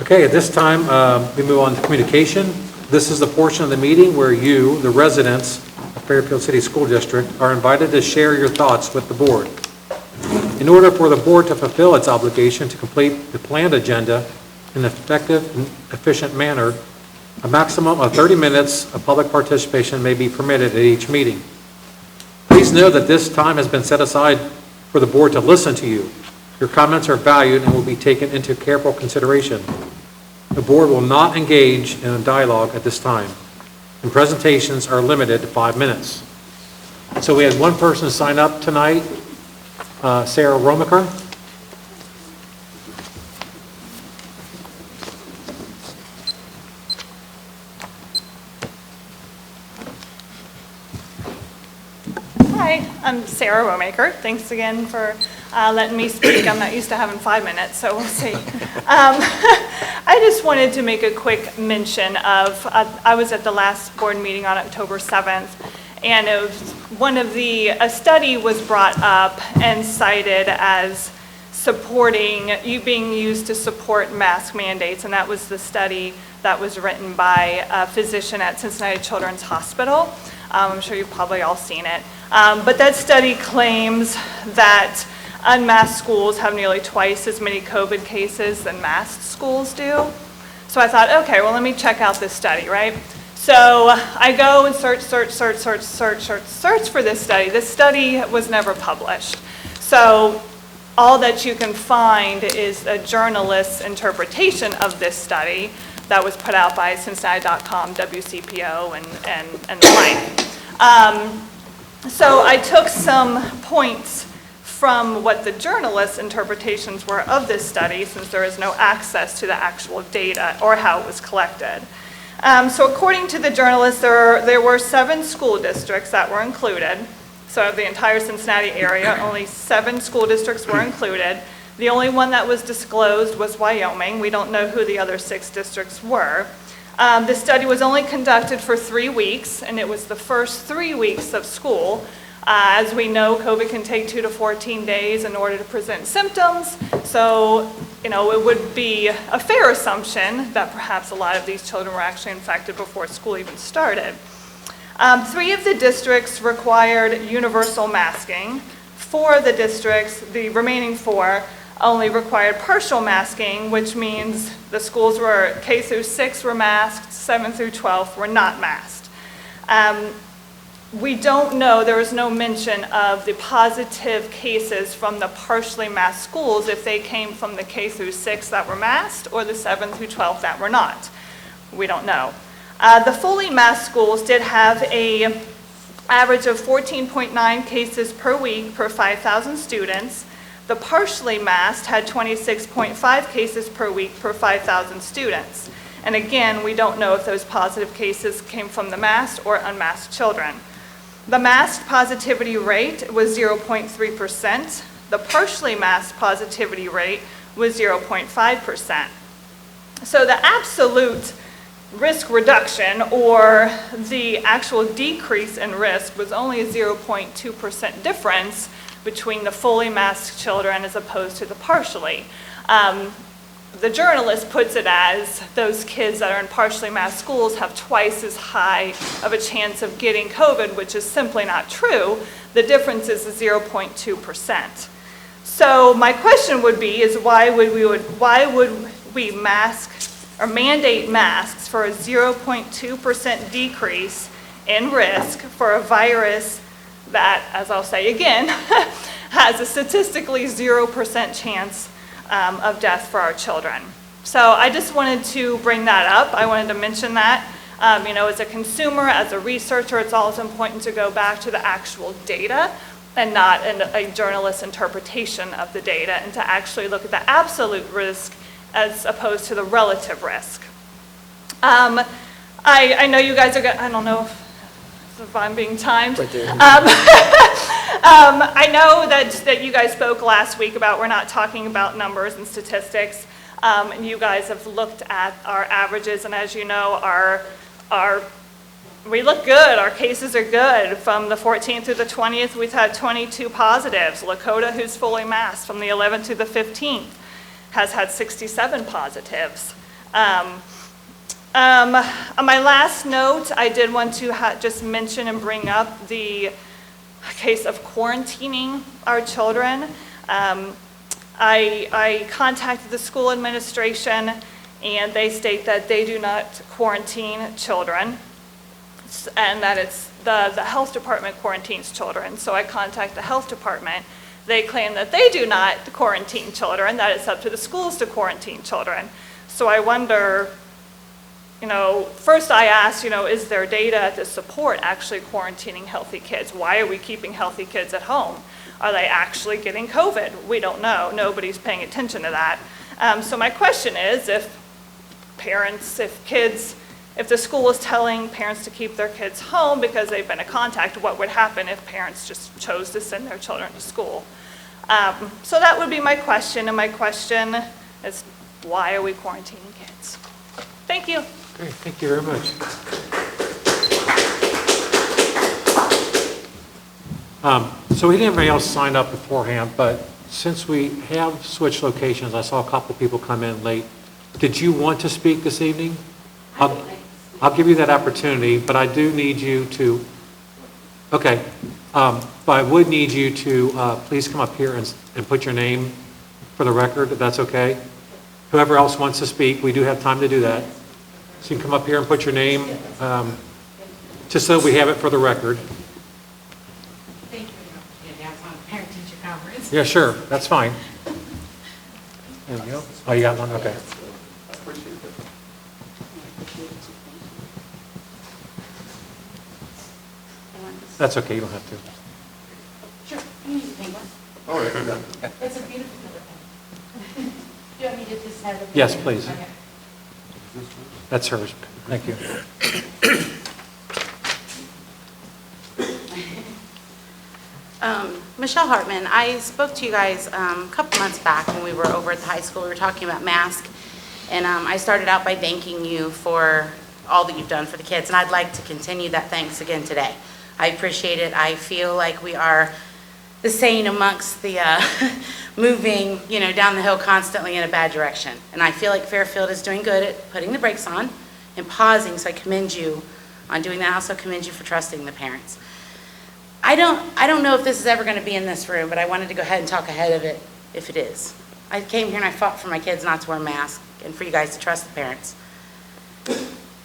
Okay, at this time, we move on to communication. This is the portion of the meeting where you, the residents of Fairfield City School District, are invited to share your thoughts with the board. In order for the board to fulfill its obligation to complete the planned agenda in an effective and efficient manner, a maximum of 30 minutes of public participation may be permitted at each meeting. Please know that this time has been set aside for the board to listen to you. Your comments are valued and will be taken into careful consideration. The board will not engage in a dialogue at this time, and presentations are limited to 5 minutes. So we had one person sign up tonight, Sarah Romaker. Hi, I'm Sarah Romaker. Thanks again for letting me speak. I'm not used to having 5 minutes, so we'll see. I just wanted to make a quick mention of, I was at the last board meeting on October 7th, and it was a study was brought up and cited as being used to support mask mandates, and that was the study that was written by a physician at Cincinnati Children's Hospital. I'm sure you've probably all seen it. But that study claims that unmasked schools have nearly twice as many COVID cases than masked schools do. So I thought, okay, well, let me check out this study, right? So I go and search for this study. This study was never published. So all that you can find is a journalist's interpretation of this study that was put out by Cincinnati.com, WCPO, and the like. So I took some points from what the journalist's interpretations were of this study, since there is no access to the actual data or how it was collected. So according to the journalist, there were 7 school districts that were included. So of the entire Cincinnati area, only 7 school districts were included. The only one that was disclosed was Wyoming. We don't know who the other 6 districts were. The study was only conducted for 3 weeks, and it was the first 3 weeks of school. As we know, COVID can take 2 to 14 days in order to present symptoms. So, it would be a fair assumption that perhaps a lot of these children were actually infected before school even started. 3 of the districts required universal masking. 4 of the districts, the remaining 4, only required partial masking, which means the schools were K through 6 were masked, 7 through 12 were not masked. We don't know, there was no mention of the positive cases from the partially masked schools, if they came from the K through 6 that were masked or the 7 through 12 that were not. We don't know. The fully masked schools did have an average of 14.9 cases per week per 5,000 students. The partially masked had 26.5 cases per week per 5,000 students. And again, we don't know if those positive cases came from the masked or unmasked children. The masked positivity rate was 0.3%. The partially masked positivity rate was 0.5%. So the absolute risk reduction, or the actual decrease in risk, was only a 0.2% difference between the fully masked children as opposed to the partially. The journalist puts it as those kids that are in partially masked schools have twice as high of a chance of getting COVID, which is simply not true. The difference is 0.2%. So my question would be is why would we mask or mandate masks for a 0.2% decrease in risk for a virus that, as I'll say again, has a statistically 0% chance of death for our children. So I just wanted to bring that up. I wanted to mention that. As a consumer, as a researcher, it's always important to go back to the actual data and not a journalist's interpretation of the data, and to actually look at the absolute risk as opposed to the relative risk. I know you guys are going to, I don't know if I'm being timed. Right there. I know that you guys spoke last week about we're not talking about numbers and statistics, and you guys have looked at our averages, and as you know, we look good. Our cases are good. From the 14th through the 20th, we've had 22 positives. Lakota, who's fully masked, from the 11th to the 15th, has had 67 positives. On my last note, I did want to just mention and bring up the case of quarantining our children. I contacted the school administration, and they state that they do not quarantine children, and that it's the health department quarantines children. So I contact the health department. They claim that they do not quarantine children, that it's up to the schools to quarantine children. So I wonder, first I asked, is there data to support actually quarantining healthy kids? Why are we keeping healthy kids at home? Are they actually getting COVID? We don't know. Nobody's paying attention to that. So my question is, if the school is telling parents to keep their kids home because they've been in contact, what would happen if parents just chose to send their children to school? So that would be my question, and my question is, why are we quarantining kids? Thank you. Great, thank you very much. So we didn't have anybody else sign up beforehand, but since we have switched locations, I saw a couple people come in late. Did you want to speak this evening? I'll give you that opportunity, but I do need you to, okay, but I would need you to please come up here and put your name for the record, if that's okay. Whoever else wants to speak, we do have time to do that. So you can come up here and put your name, just so we have it for the record. Thank you. Yeah, that's on parent-teacher conference. Yeah, sure, that's fine. There you go. Oh, you got one? Okay. That's okay, you don't have to. Sure, you need to take one. All right, It's a beautiful color pen. Do you want me to just have it? Yes, please. Okay. That's hers. Thank you. Michelle Hartman, I spoke to you guys a couple months back when we were over at the high school. We were talking about masks, and I started out by thanking you for all that you've done for the kids, and I'd like to continue that thanks again today. I appreciate it. I feel like we are the saying amongst the moving, down the hill constantly in a bad direction. And I feel like Fairfield is doing good at putting the brakes on and pausing, so I commend you on doing that. I also commend you for trusting the parents. I don't know if this is ever going to be in this room, but I wanted to go ahead and talk ahead of it if it is. I came here and I fought for my kids not to wear masks and for you guys to trust the parents.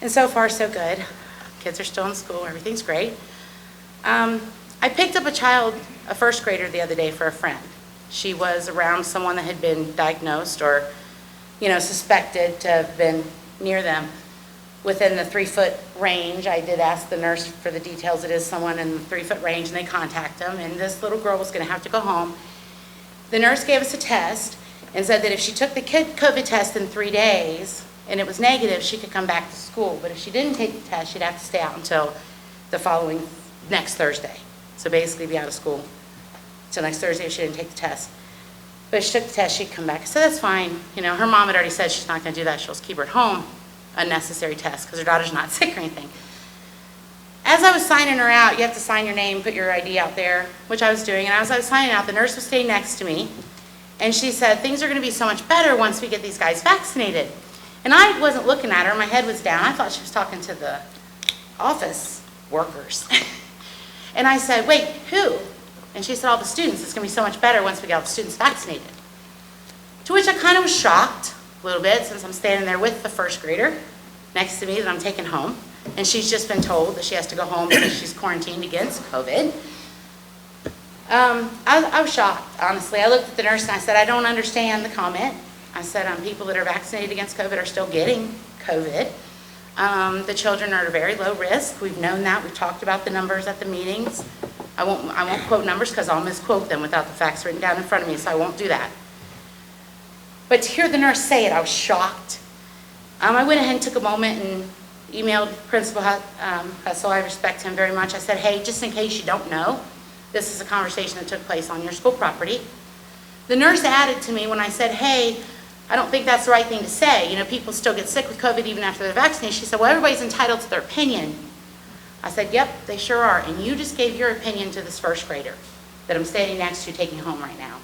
And so far, so good. Kids are still in school. Everything's great. I picked up a first grader the other day for a friend. She was around someone that had been diagnosed or, suspected to have been near them within the 3-foot range. I did ask the nurse for the details. It is someone in the 3-foot range, and they contact them, and this little girl was going to have to go home. The nurse gave us a test and said that if she took the COVID test in 3 days and it was negative, she could come back to school. But if she didn't take the test, she'd have to stay out until the next Thursday. So basically be out of school till next Thursday if she didn't take the test. But if she took the test, she'd come back. I said, that's fine. Her mom had already said she's not going to do that. She'll just keep her at home, unnecessary test, because her daughter's not sick or anything. As I was signing her out, you have to sign your name, put your ID out there, which I was doing. And as I was signing out, the nurse was staying next to me. And she said, things are going to be so much better once we get these guys vaccinated. And I wasn't looking at her. My head was down. I thought she was talking to the office workers. And I said, wait, who? And she said, all the students. It's going to be so much better once we get all the students vaccinated. To which I kind of was shocked a little bit, since I'm standing there with the first grader next to me that I'm taking home. And she's just been told that she has to go home because she's quarantined against COVID. I was shocked, honestly. I looked at the nurse and I said, I don't understand the comment. I said, people that are vaccinated against COVID are still getting COVID. The children are at a very low risk. We've known that. We've talked about the numbers at the meetings. I won't quote numbers because I'll misquote them without the facts written down in front of me, so I won't do that. But to hear the nurse say it, I was shocked. I went ahead and took a moment and emailed Principal Hessel. I respect him very much. I said, hey, just in case you don't know, this is a conversation that took place on your school property. The nurse added to me when I said, hey, I don't think that's the right thing to say. People still get sick with COVID even after they're vaccinated. She said, well, everybody's entitled to their opinion. I said, yep, they sure are. And you just gave your opinion to this first grader that I'm standing next to taking home right now.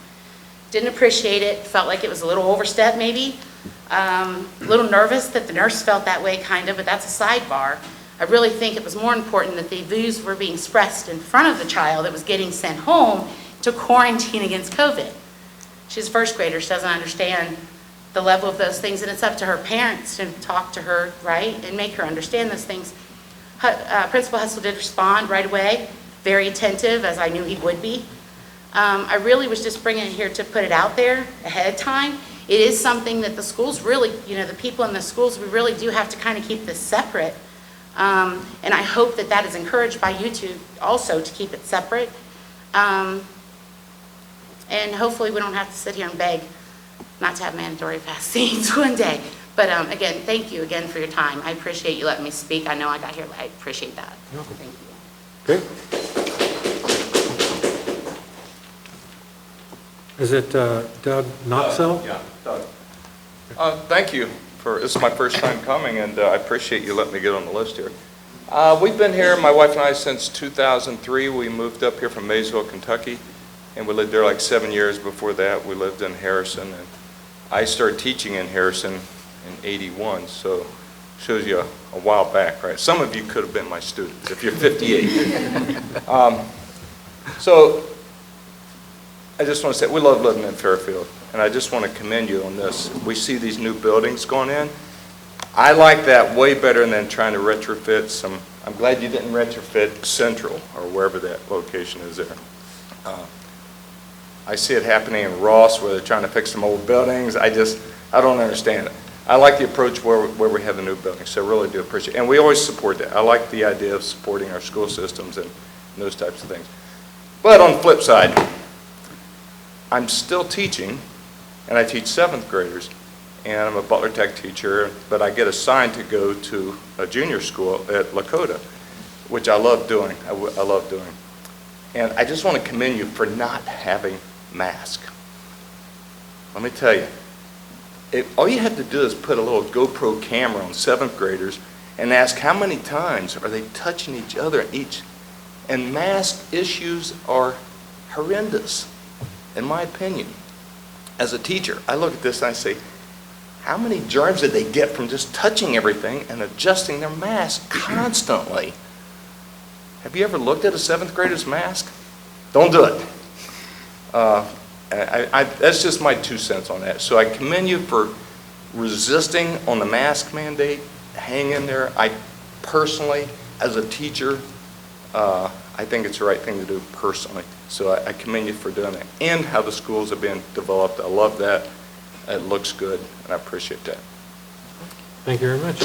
Didn't appreciate it. Felt like it was a little overstep maybe. A little nervous that the nurse felt that way, kind of, but that's a sidebar. I really think it was more important that the views were being expressed in front of the child that was getting sent home to quarantine against COVID. She's a first grader, she doesn't understand the level of those things, and it's up to her parents to talk to her, right, and make her understand those things. Principal Hessel did respond right away, very attentive, as I knew he would be. I really was just bringing it here to put it out there ahead of time. It is something that the schools really, the people in the schools, we really do have to kind of keep this separate. And I hope that that is encouraged by you two also to keep it separate. And hopefully we don't have to sit here and beg not to have mandatory vaccines one day. But again, thank you again for your time. I appreciate you letting me speak. I know I got here late. I appreciate that. Thank you. Okay. Is it Doug Knoxell? Yeah, Doug. Thank you this is my first time coming, and I appreciate you letting me get on the list here. We've been here, my wife and I, since 2003. We moved up here from Maysville, Kentucky, and we lived there like 7 years. Before that, we lived in Harrison, and I started teaching in Harrison in '81, so shows you a while back, right? Some of you could have been my students if you're 58. So I just want to say, we love living in Fairfield, and I just want to commend you on this. We see these new buildings going in. I like that way better than trying to retrofit some. I'm glad you didn't retrofit Central or wherever that location is there. I see it happening in Ross where they're trying to fix some old buildings. I don't understand it. I like the approach where we have the new buildings, so I really do appreciate it. And we always support that. I like the idea of supporting our school systems and those types of things. But on the flip side, I'm still teaching, and I teach 7th graders, and I'm a Butler Tech teacher, but I get assigned to go to a junior school at Lakota, which I love doing. I love doing. And I just want to commend you for not having masks. Let me tell you, all you have to do is put a little GoPro camera on 7th graders and ask how many times are they touching each other and mask issues are horrendous, in my opinion. As a teacher, I look at this and I say, how many germs did they get from just touching everything and adjusting their mask constantly? Have you ever looked at a 7th grader's mask? Don't do it. That's just my 2 cents on that. So I commend you for resisting on the mask mandate. Hang in there. I personally, as a teacher, I think it's the right thing to do personally. So I commend you for doing that. And how the schools have been developed. I love that. It looks good, and I appreciate that. Thank you very much.